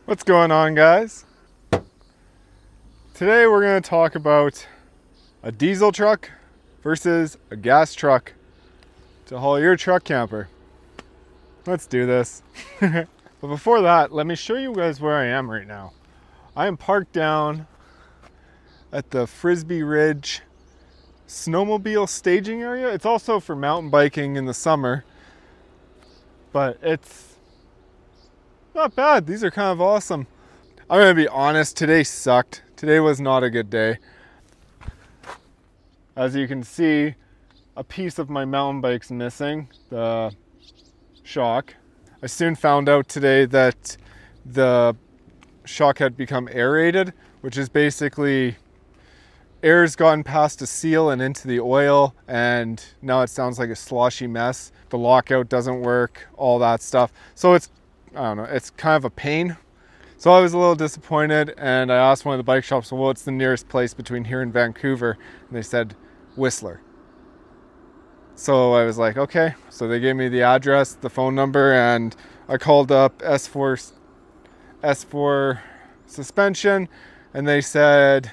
What's going on, guys? Today we're going to talk about a diesel truck versus a gas truck to haul your truck camper. Let's do this. But before that, let me show you guys where I am right now. I am parked down at the Frisbee Ridge snowmobile staging area. It's also for mountain biking in the summer, but it's not bad. These are kind of awesome. I'm gonna be honest, today sucked. Today was not a good day. As you can see, a piece of my mountain bike's missing, the shock. I soon found out today that the shock had become aerated, which is basically air's gotten past a seal and into the oil, and now it sounds like a sloshy mess. The lockout doesn't work, all that stuff. So it's, I don't know, it's kind of a pain. So I was a little disappointed, and I asked one of the bike shops, well, what's the nearest place between here and Vancouver? And they said Whistler. So I was like, okay. So they gave me the address, the phone number, and I called up S4 suspension, and they said,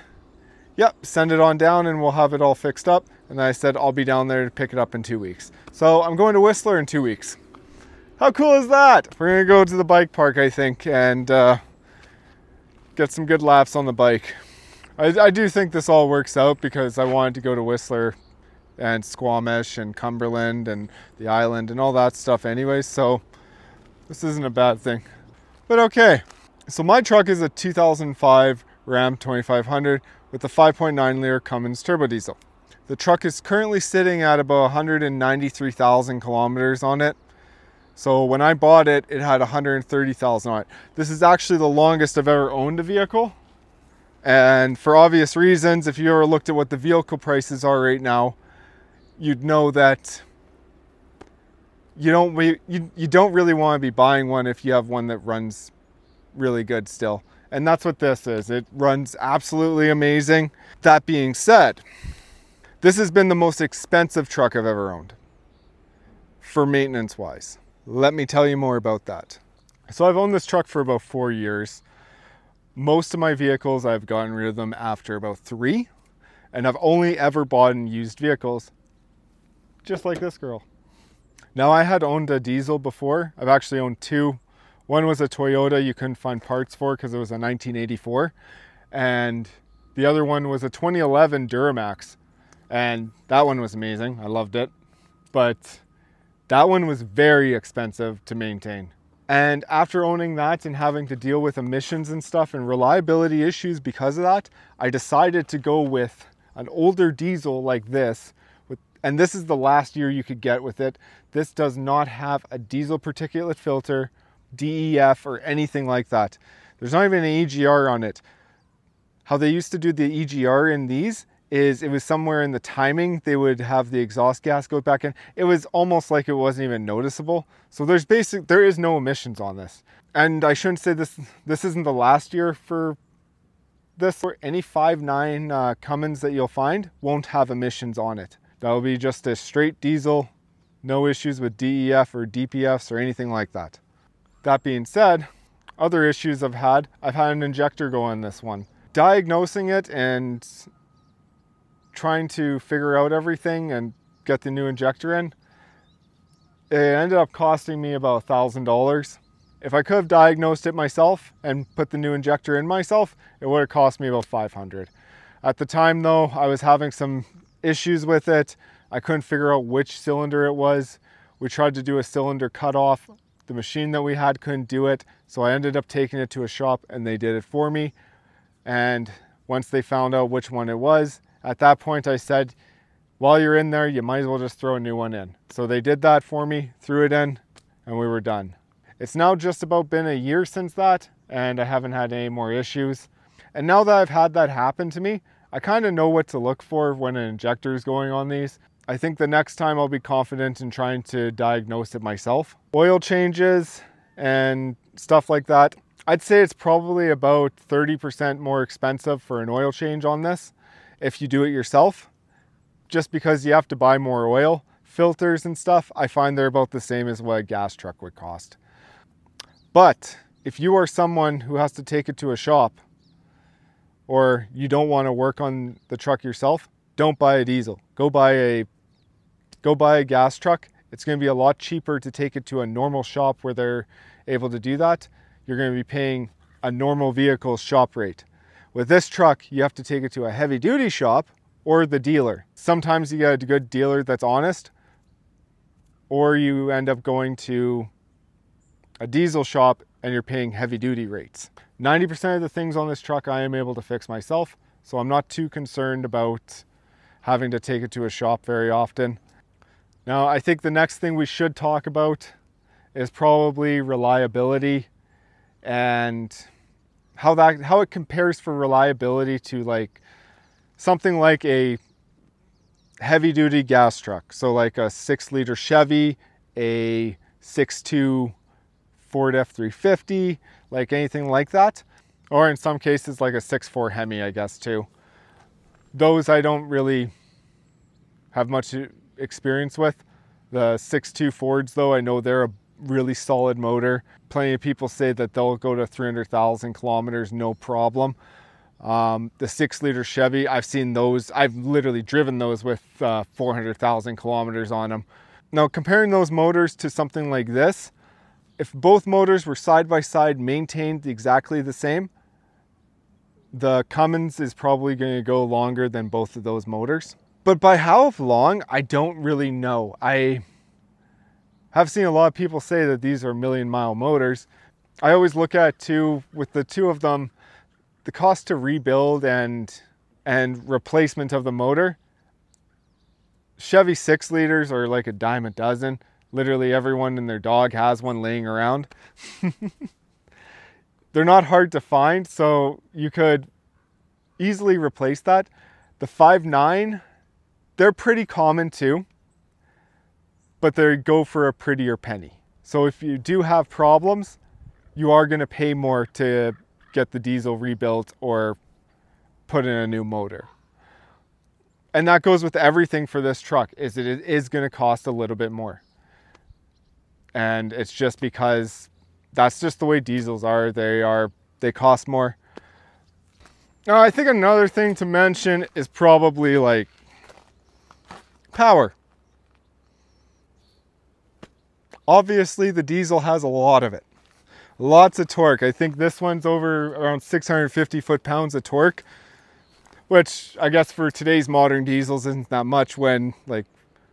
yep, send it on down and we'll have it all fixed up. And I said, I'll be down there to pick it up in 2 weeks. So I'm going to Whistler in 2 weeks. How cool is that? We're gonna go to the bike park, I think, and get some good laps on the bike. I do think this all works out because I wanted to go to Whistler and Squamish and Cumberland and the island and all that stuff anyways, so this isn't a bad thing. But okay, so my truck is a 2005 Ram 2500 with a 5.9 liter Cummins turbo diesel. The truck is currently sitting at about 193,000 kilometers on it. So when I bought it, it had 130,000 on it. This is actually the longest I've ever owned a vehicle. And for obvious reasons, if you ever looked at what the vehicle prices are right now, you'd know that you don't really want to be buying one if you have one that runs really good still. And that's what this is. It runs absolutely amazing. That being said, this has been the most expensive truck I've ever owned for maintenance wise. Let me tell you more about that. So I've owned this truck for about 4 years. Most of my vehicles, I've gotten rid of them after about 3. And I've only ever bought in used vehicles, just like this girl. Now, I had owned a diesel before. I've actually owned 2. One was a Toyota you couldn't find parts for because it was a 1984. And the other one was a 2011 Duramax. And that one was amazing. I loved it. But that one was very expensive to maintain. And after owning that and having to deal with emissions and stuff and reliability issues because of that, I decided to go with an older diesel like this. And this is the last year you could get with it. This does not have a diesel particulate filter, DEF, or anything like that. There's not even an EGR on it. How they used to do the EGR in these is it was somewhere in the timing they would have the exhaust gas go back in. It was almost like it wasn't even noticeable. So there is no emissions on this. And I shouldn't say this isn't the last year for this. Any 5.9 Cummins that you'll find won't have emissions on it. That'll be just a straight diesel, no issues with DEF or DPFs or anything like that. That being said, other issues I've had an injector go on this one. Diagnosing it and trying to figure out everything and get the new injector in, it ended up costing me about $1,000. If I could have diagnosed it myself and put the new injector in myself, it would have cost me about $500. At the time though, I was having some issues with it. I couldn't figure out which cylinder it was. We tried to do a cylinder cutoff. The machine that we had couldn't do it, so I ended up taking it to a shop and they did it for me. And once they found out which one it was, at that point I said, while you're in there, you might as well just throw a new one in. So they did that for me, threw it in, and we were done. It's now just about been a year since that, and I haven't had any more issues. And now that I've had that happen to me, I kind of know what to look for when an injector is going on these. I think the next time I'll be confident in trying to diagnose it myself. Oil changes and stuff like that, I'd say it's probably about 30% more expensive for an oil change on this if you do it yourself, just because you have to buy more oil. Filters and stuff, I find they're about the same as what a gas truck would cost. But if you are someone who has to take it to a shop, or you don't want to work on the truck yourself, don't buy a diesel. Go buy a gas truck. It's going to be a lot cheaper to take it to a normal shop where they're able to do that. You're going to be paying a normal vehicle shop rate. With this truck, you have to take it to a heavy duty shop or the dealer. Sometimes you get a good dealer that's honest, or you end up going to a diesel shop and you're paying heavy duty rates. 90% of the things on this truck I am able to fix myself, so I'm not too concerned about having to take it to a shop very often. Now, I think the next thing we should talk about is probably reliability and how it compares for reliability to like something like a heavy duty gas truck. So like a 6-liter Chevy, a 6.2 Ford F350, like anything like that. Or in some cases like a 6.4 Hemi, I guess too. Those I don't really have much experience with. The 6.2 Fords though, I know they're a really solid motor. Plenty of people say that they'll go to 300,000 kilometers, no problem. The 6-liter Chevy, I've seen those. I've literally driven those with 400,000 kilometers on them. Now comparing those motors to something like this, if both motors were side by side, maintained exactly the same, the Cummins is probably going to go longer than both of those motors. But by how long, I don't really know. I have seen a lot of people say that these are 1,000,000-mile motors. I always look at too, with the two of them, the cost to rebuild and replacement of the motor. Chevy 6-liters are like a dime a dozen. Literally everyone and their dog has one laying around. They're not hard to find, so you could easily replace that. The 5.9, they're pretty common too, but they go for a prettier penny. So if you do have problems, you are going to pay more to get the diesel rebuilt or put in a new motor. And that goes with everything for this truck, is it is going to cost a little bit more. And it's just because that's just the way diesels are. They cost more. Now, I think another thing to mention is probably like power. Obviously, the diesel has a lot of it. Lots of torque. I think this one's over around 650 foot-pounds of torque, which I guess for today's modern diesels isn't that much when like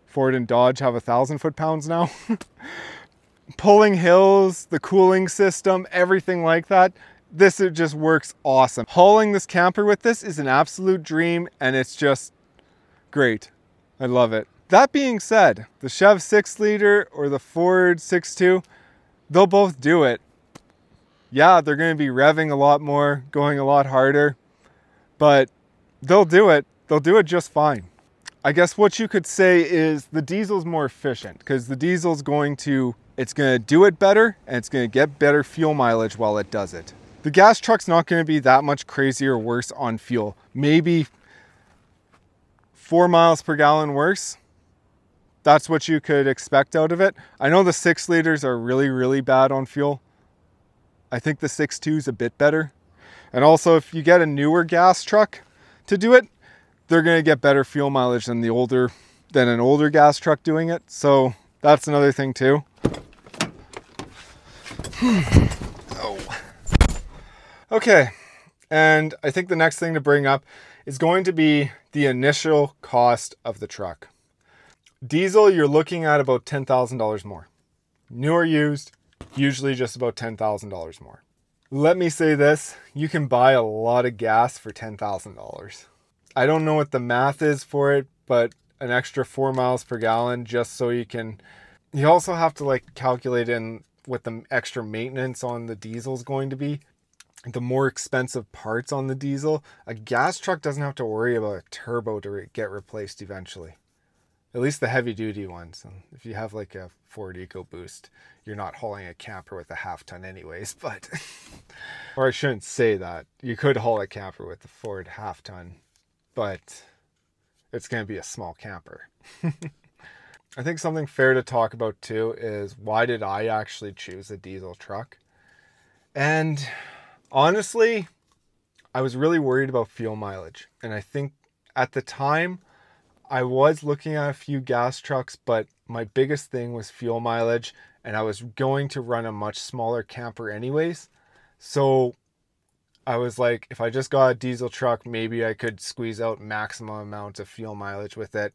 Ford and Dodge have 1,000 foot-pounds now. Pulling hills, the cooling system, everything like that. This, it just works awesome. Hauling this camper with this is an absolute dream, and it's just great. I love it. That being said, the Chev 6-liter or the Ford 6.2, they'll both do it. Yeah, they're going to be revving a lot more, going a lot harder, but they'll do it. They'll do it just fine. I guess what you could say is the diesel's more efficient because the diesel's it's going to do it better, and it's going to get better fuel mileage while it does it. The gas truck's not going to be that much crazier or worse on fuel. Maybe 4 miles per gallon worse. That's what you could expect out of it. I know the 6-liters are really, really bad on fuel. I think the 6.2 is a bit better. And also, if you get a newer gas truck to do it, they're going to get better fuel mileage than an older gas truck doing it. So that's another thing too. Oh. Okay, and I think the next thing to bring up is going to be the initial cost of the truck. Diesel, you're looking at about $10,000 more. New or used, usually just about $10,000 more. Let me say this, you can buy a lot of gas for $10,000. I don't know what the math is for it, but an extra 4 miles per gallon just so you also have to like calculate in what the extra maintenance on the diesel is going to be. The more expensive parts on the diesel, a gas truck doesn't have to worry about a turbo to get replaced eventually. At least the heavy duty ones. And if you have like a Ford EcoBoost, you're not hauling a camper with a 1/2 ton anyways, but, or I shouldn't say that. You could haul a camper with the Ford 1/2 ton, but it's going to be a small camper. I think something fair to talk about too is why did I actually choose a diesel truck? And honestly, I was really worried about fuel mileage. And I think at the time I was looking at a few gas trucks, but my biggest thing was fuel mileage, and I was going to run a much smaller camper anyways. So I was like, if I just got a diesel truck, maybe I could squeeze out maximum amount of fuel mileage with it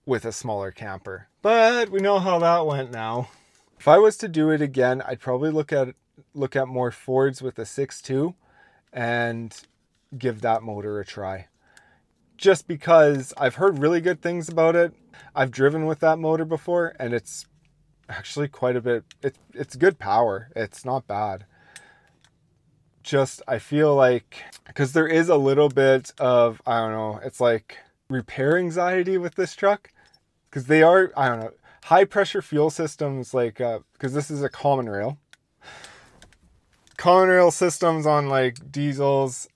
with a smaller camper. But we know how that went now. If I was to do it again, I'd probably look at more Fords with a 6.2 and give that motor a try. Just because I've heard really good things about it. I've driven with that motor before, and it's actually quite a bit, it's good power. It's not bad. Just, I feel like, because there is a little bit of, I don't know, it's like repair anxiety with this truck. Because they are, I don't know, high pressure fuel systems, like, because this is a common rail. Common rail systems on like diesels,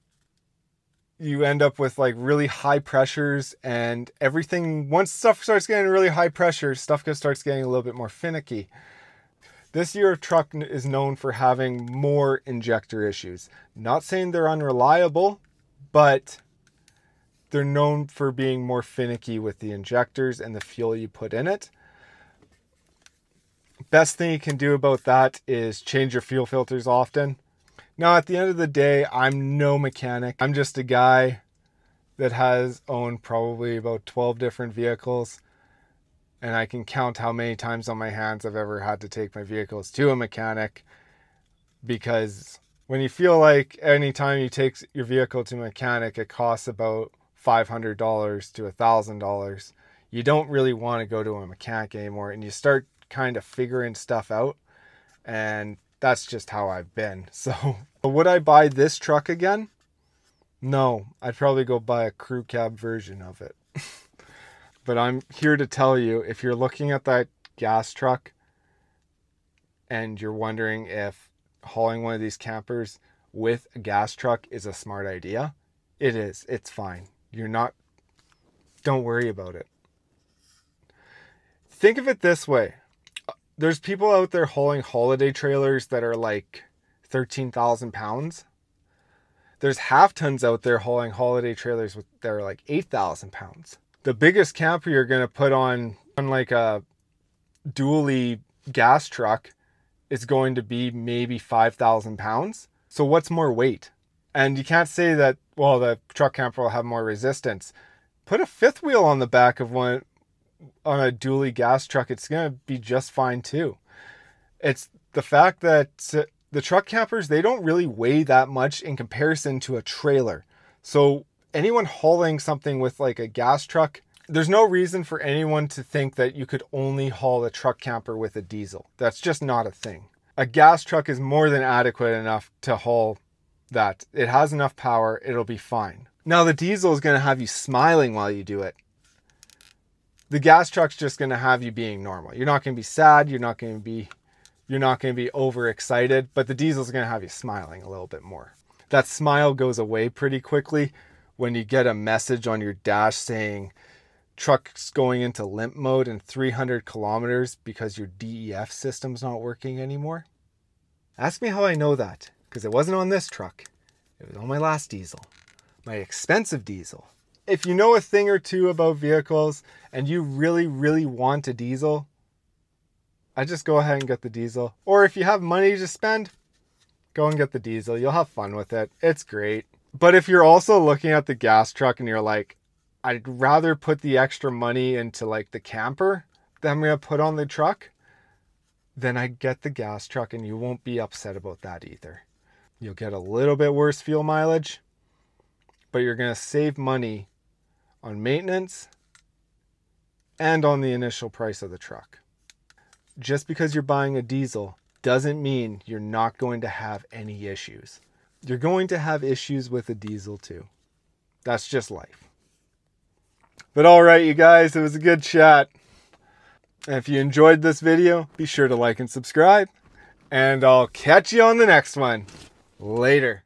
you end up with like really high pressures, and everything, once stuff starts getting really high pressure, stuff starts getting a little bit more finicky. This year truck is known for having more injector issues. Not saying they're unreliable, but they're known for being more finicky with the injectors and the fuel you put in it. Best thing you can do about that is change your fuel filters often. Now, at the end of the day, I'm no mechanic. I'm just a guy that has owned probably about 12 different vehicles. And I can count how many times on my hands I've ever had to take my vehicles to a mechanic. Because when you feel like anytime you take your vehicle to a mechanic, it costs about $500 to $1,000, you don't really want to go to a mechanic anymore, and you start kind of figuring stuff out, and that's just how I've been. So would I buy this truck again? No, I'd probably go buy a crew cab version of it. But I'm here to tell you, if you're looking at that gas truck and you're wondering if hauling one of these campers with a gas truck is a smart idea, it is. It's fine. Don't worry about it. Think of it this way. There's people out there hauling holiday trailers that are like 13,000 pounds. There's half tons out there hauling holiday trailers that are like 8,000 pounds. The biggest camper you're going to put on like a dually gas truck is going to be maybe 5,000 pounds. So what's more weight? And you can't say that, well, the truck camper will have more resistance. Put a fifth wheel on the back of one on a dually gas truck. It's going to be just fine too. It's the fact that the truck campers, they don't really weigh that much in comparison to a trailer. So anyone hauling something with like a gas truck, there's no reason for anyone to think that you could only haul a truck camper with a diesel. That's just not a thing. A gas truck is more than adequate enough to haul that. It has enough power, it'll be fine. Now the diesel is going to have you smiling while you do it. The gas truck's just going to have you being normal. You're not going to be sad, you're not going to be overexcited, but the diesel's going to have you smiling a little bit more. That smile goes away pretty quickly when you get a message on your dash saying truck's going into limp mode in 300 kilometers because your DEF system's not working anymore. Ask me how I know that, because it wasn't on this truck. It was on my last diesel, my expensive diesel. If you know a thing or two about vehicles and you really, really want a diesel, I just go ahead and get the diesel. Or if you have money to spend, go and get the diesel. You'll have fun with it. It's great. But if you're also looking at the gas truck and you're like, I'd rather put the extra money into like the camper that I'm going to put on the truck, then I get the gas truck, and you won't be upset about that either. You'll get a little bit worse fuel mileage, but you're going to save money on maintenance and on the initial price of the truck. Just because you're buying a diesel doesn't mean you're not going to have any issues. You're going to have issues with a diesel too. That's just life. But all right, you guys, it was a good chat. And if you enjoyed this video, be sure to like and subscribe. And I'll catch you on the next one. Later.